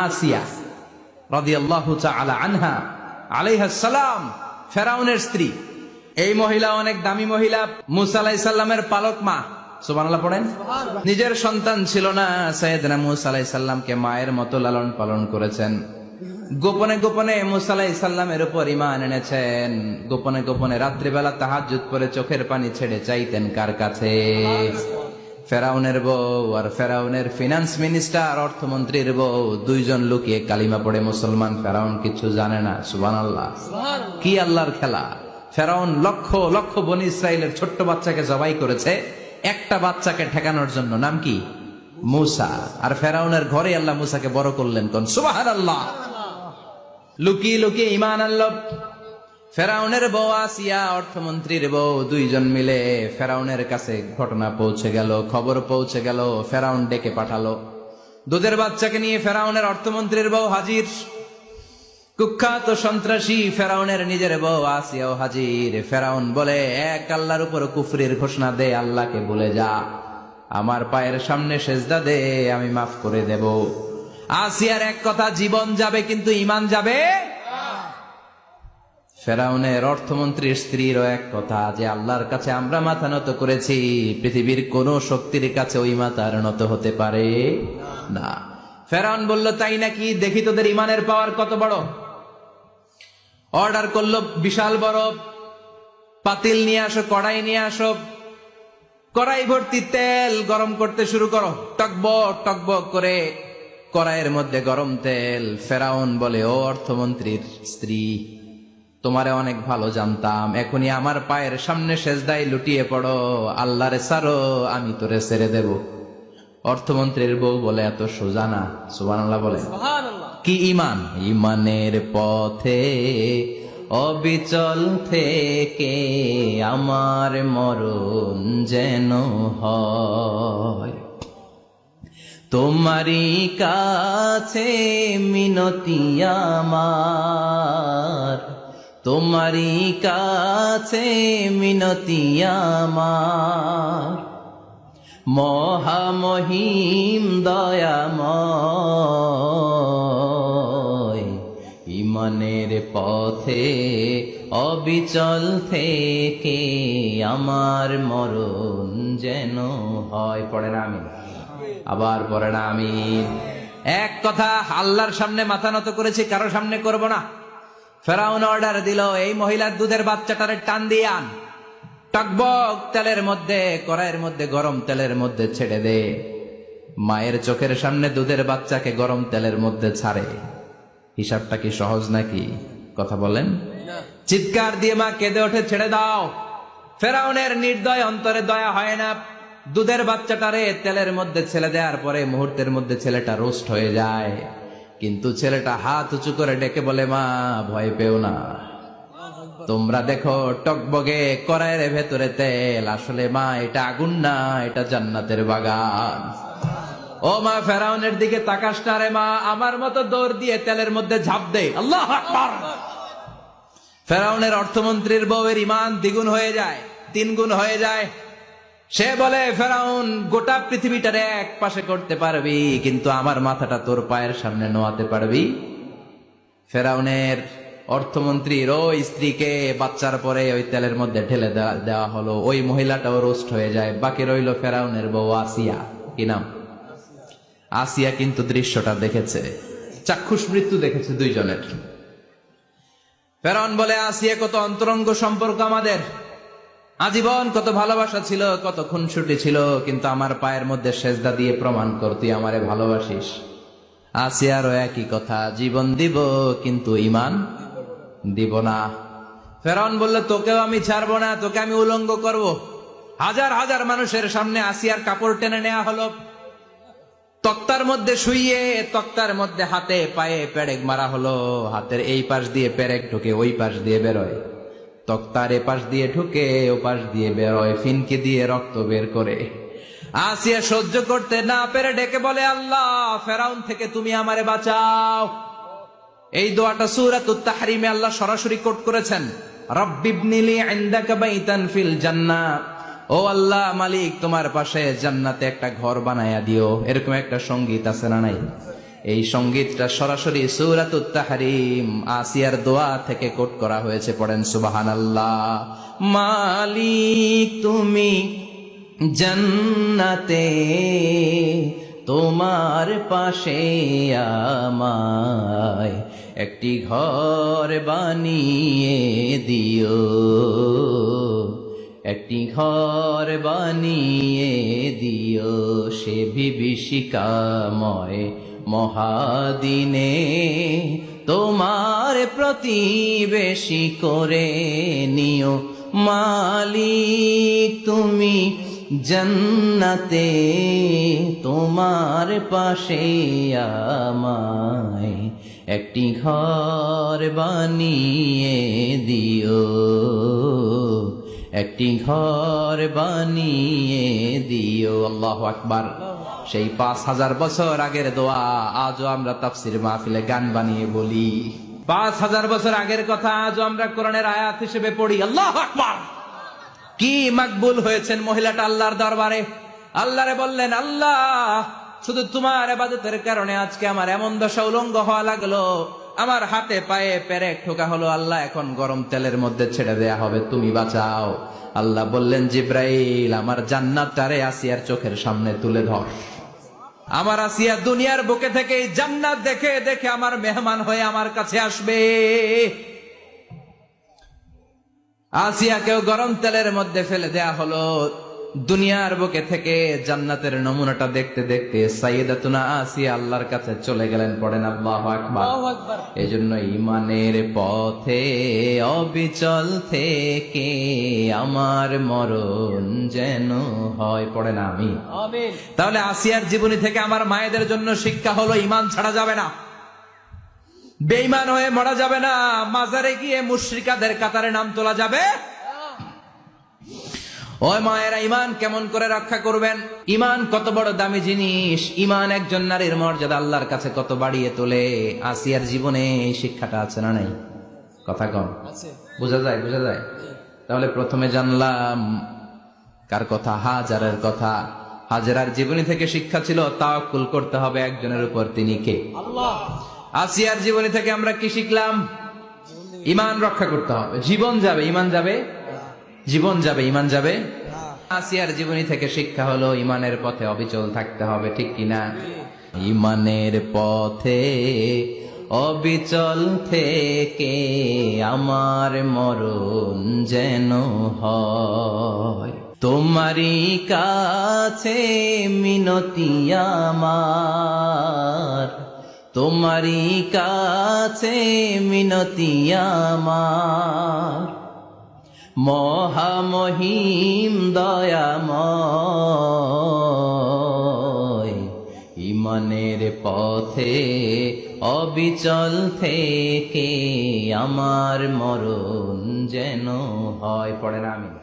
আসিয়া রাদিয়াল্লাহু তাআলা আনহা আলাইহাস সালাম, ফেরাউনের স্ত্রী। এই মহিলা অনেক দামি মহিলা, মুসা আলাইহিস সালামের পালক মা। সুবহানাল্লাহ পড়েন। নিজের সন্তান ছিল না, সাইয়েদনা মুসা আলাইহিস সালামকে মায়ের মতো লালন পালন করেছেন। গোপনে গোপনে মুসা আলাইহিস সালামের উপর ঈমান এনেছেন। গোপনে গোপনে রাত্রিবেলা তাহাজ্জুদ পড়ে চোখের পানি ছেড়ে চাইতেন কার কাছে? ফেরাউনের বউ আর ফেরাউনের ফিনান্স মিনিস্টার, অর্থমন্ত্রীর বউ, দুইজন লুকিয়ে কালিমা পড়ে মুসলমান। ফেরাউন কিছু জানে না। সুবহানাল্লাহ। কি আল্লাহর খেলা! ফেরাউন লক্ষ লক্ষ বনী ইসরাইলের ছোট্ট বাচ্চাকে জবাই করেছে একটা বাচ্চাকে ঠেকানোর জন্য। নাম কি? মুসা। আর ফেরাউনের ঘরে আল্লাহ মুসাকে বড় করলেন। কোন সুবহানাল্লাহ! লুকিয়ে লুকিয়ে ঈমান আনলো। ফেরাউনের বউ আসিয়া, অর্থমন্ত্রীর বউ, দুইজন মিলে ফেরাউনের কাছে ঘটনা পৌঁছে গেল, খবর পৌঁছে গেল। ফেরাউন ডেকে পাঠালো। দুধের বাচ্চাকে নিয়ে ফেরাউনের অর্থমন্ত্রীর বউ হাজির। কুখ্যাত সন্ত্রাসী ফেরাউনের নিজের বউ আসিয়াও হাজির। ফেরাউন বলে, এক আল্লাহর উপর কুফরির ঘোষণা দে, আল্লাহকে বলে যা, আমার পায়ের সামনে সেজদা দে, আমি মাফ করে দেব। আসিয়ার এক কথা, জীবন যাবে কিন্তু ঈমান যাবে। ফেরাউনের অর্থমন্ত্রীর স্ত্রীরও এক কথা, যে আল্লাহর কাছে আমরা মাথা নত করেছি, পৃথিবীর কোন শক্তির কাছে ওই মাথার নত হতে পারে না। ফেরাউন বলল, তাই নাকি? দেখি তোদের ঈমানের পাওয়ার কত বড়। অর্ডার করলো, বিশাল বড় পাতিল নিয়ে আসো, কড়াই নিয়ে আসো, কড়াই ভর্তি তেল গরম করতে শুরু করো। টকবক টকবক করে কড়াইয়ের মধ্যে গরম তেল। ফেরাউন বলে, ও অর্থমন্ত্রীর স্ত্রী, তোমারে অনেক ভালো জানতাম, এখনই আমার পায়ের সামনে সেজদায় লুটিয়ে পড়ো, আল্লাহরে ছাড়ো, আমি তোরে ছেড়ে দেব। অর্থমন্ত্রীর বউ বলে, এত সোজা না। সুবহানাল্লাহ বলে। কি ঈমান? ঈমানের পথে অবিচল থেকে আমার মরণ যেন হয়, তোমারই কাছে মিনতি আমার, তোমারই কাছে মিনতি আমার, মহামহিম দয়াময়, ঈমানের পথে অবিচল থেকে আমার মরণ যেন হয়। পড়ে না আমিন? আবার পড়ে না আমিন? এক কথা, আল্লাহর সামনে মাথা নত করেছি, কারো সামনে করব না। ফেরাউন অর্ডার দিল, এই মহিলার দুধের বাচ্চাটারে টান দিয়ে আন, টকবক তেলের মধ্যে, কড়াইয়ের মধ্যে গরম তেলের মধ্যে ছেড়ে দে। মায়ের চোখের সামনে দুধের বাচ্চাকে গরম তেলের মধ্যে ছাড়ে। হিসাবটা কি সহজ নাকি? কথা বলেন। চিৎকার দিয়ে মা কেঁদে ওঠে, ছেড়ে দাও। ফেরাউনের নির্দয় অন্তরে দয়া হয় না। দুধের বাচ্চাটারে তেলের মধ্যে ছেড়ে দেওয়ার পরে মুহূর্তের মধ্যে ছেলেটা রোস্ট হয়ে যায়। কিন্তু ছেলেটা হাত উঁচু করে ডেকে বলে, মা ভয় পেও না, তোমরা দেখো টকবগে কড়াইয়ের ভেতরে তেল, আসলে মা এটা আগুন না, এটা জান্নাতের বাগান। ও মা, ফেরাউনের দিকে তাকাস না রে মা, আমার মতো দৌড় দিয়ে তেলের মধ্যে ঝাঁপ দে। আল্লাহু আকবার। ফেরাউনের অর্থমন্ত্রীর বউয়ের ঈমান দ্বিগুণ হয়ে যায়, 3 গুণ হয়ে যায়। সে বলে, ফেরাউন, গোটা পৃথিবীটারে এক পাশে করতে পারবি, কিন্তু আমার মাথাটা তোর পায়ের সামনে নোয়াতে পারবি? ফেরাউনের অর্থমন্ত্রীর ওই স্ত্রীকে বাচ্চার পরে ওই তেলের মধ্যে ঢেলে দেওয়া হলো। ওই মহিলাটাও রোস্ট হয়ে যায়। বাকি রইল ফেরাউনের বউ আসিয়া। কি নাম? আসিয়া কিন্তু দৃশ্যটা দেখেছে, চাক্ষুষ মৃত্যু দেখেছে দুইজনের। ফেরাউন বলে, আসিয়া, কত অন্তরঙ্গ সম্পর্ক আমাদের, আজীবন কত ভালোবাসা ছিল, কত খুনসুটি ছিল, কিন্তু আমার পায়ের মধ্যে সেজদা দিয়ে প্রমাণ কর তুই আমারে ভালোবাসিস। আসিয়ারও একই কথা, জীবন দিব কিন্তু ঈমান দিব না। ফেরাউন বলল, তোকেও আমি ছাড়বো না, তোকে আমি উলঙ্গ করব। হাজার হাজার মানুষের সামনে আসিয়ার কাপড় টেনে নেওয়া হলো, তক্তার মধ্যে শুইয়ে তক্তার মধ্যে হাতে পায়ে পেরেক মারা হলো। হাতের এই পাশ দিয়ে পেরেক ঢুকে ওই পাশ দিয়ে বেরোয়, তক্তার এ পাশ দিয়ে ঢুকে ও পাশ দিয়ে বেরোয়, ফিনকে দিয়ে রক্ত বের করে। আসিয়া সহ্য করতে না পেরে ডেকে বলে, আল্লাহ, ফেরাউন থেকে তুমি আমারে বাঁচাও। এই দোয়াটা সূরাতুত তাহরিমে আল্লাহ সরাসরি কোট করেছেন, রব্বিবনিলি ইনদাকা বাইতান ফিল জান্নাহ, ও আল্লাহ মালিক, তোমার পাশে জান্নাতে একটা ঘর বানায়া দিও। এরকম একটা সঙ্গীত আছে না নাই? এই সঙ্গীতটা সরাসরি সূরাতুত তাহরিম আসিয়ার দোয়া থেকে কোট করা হয়েছে, পড়েন সুবহানাল্লাহ। মালিক তুমি জান্নাতে, তোমার পাশে আমায় একটি ঘর বানিয়ে দিও, একটি ঘর বানিয়ে দিও, সে বিভীষিকাময় মহাদিনে তোমার প্রতিবেশী করে নিও। মালিক তুমি জান্নাতে, তোমার পাশে আমায় একটি ঘর বানিয়ে দিও, একটি ঘর বানিয়ে দিও। আল্লাহু আকবার। সেই ৫,০০০ বছর আগের দোয়া আজও আমরা তাফসীর মাহফিলে গান বানিয়ে বলি। ৫,০০০ বছর আগের কথা আজও আমরা কোরআনের আয়াত হিসেবে পড়ি। আল্লাহু আকবার। কি মাকবুল হয়েছেন মহিলাটা আল্লাহর দরবারে। আল্লাহরে বললেন, আল্লাহ শুধু তোমার ইবাদতের কারণে আজকে আমার এমন দশা উলঙ্গ হওয়া লাগলো, আমার হাতে পায়ে পেরেক ঠোকা হলো, আল্লাহ এখন গরম তেলের মধ্যে ছেড়ে দেয়া হবে, তুমি বাঁচাও। আল্লাহ বললেন, জিব্রাইল আমার জান্নাতটারে আসিয়ার চোখের সামনে তুলে ধর। আমার আসিয়া দুনিয়ার বুকে থেকে জান্নাত দেখে দেখে আমার মেহমান হয়ে আমার কাছে আসবে। আসিয়াকেও গরম তেলের মধ্যে ফেলে দেয়া হলো। দুনিয়ার বুকে থেকে জান্নাতের নমুনাটা দেখতে দেখতে সাইয়েদাতুনা আসিয়া আল্লাহর কাছে চলে গেলেন। পড়েন আল্লাহু আকবার। এজন্য ঈমানের পথে অবিচল থেকে আমার মরণ যেন হয়। পড়েন আমিন। তাহলে আসিয়ার জীবনী থেকে আমার মায়েদের জন্য শিক্ষা হলো, ঈমান ছাড়া যাবে না, বেঈমান হয়ে মরা যাবে না, মাজারে গিয়ে মুশরিকাদের কাতারে নাম তোলা যাবে। ওই মায়েরা ঈমান কেমন করে রক্ষা করবেন? ঈমান কত বড় দামি জিনিস, ঈমান একজন নারীর মর্যাদা আল্লাহর কাছে কত বাড়িয়ে তোলে। আসিয়ার জীবনে এই শিক্ষাটা আছে না নাই? কথা কম বোঝা যায়, বোঝা যায়। তাহলে প্রথমে জানলাম কার কথা? হাজারের কথা। হাজারার জীবনী থেকে শিক্ষা ছিল তাওয়াক্কুল করতে হবে একজনের উপর, তিনি কে? আল্লাহ। আসিয়ার জীবনী থেকে আমরা কি শিখলাম? ঈমান রক্ষা করতে হবে। জীবন যাবে, ঈমান যাবে, জীবন যাবে, ঈমান যাবে। আসিয়ার জীবনী থেকে শিক্ষা হলো ঈমানের পথে অবিচল থাকতে হবে, ঠিক কিনা? ঈমানের পথে অবিচল থেকে আমার মরণ যেন হয়, তোমারই কাছে মিনতি আমার, তোমারই কাছে মিনতি আমার, মহামহিম দয়াময়, ঈমানের পথে অবিচল থেকে আমার মরণ যেন হয়। পড়েন আমিন।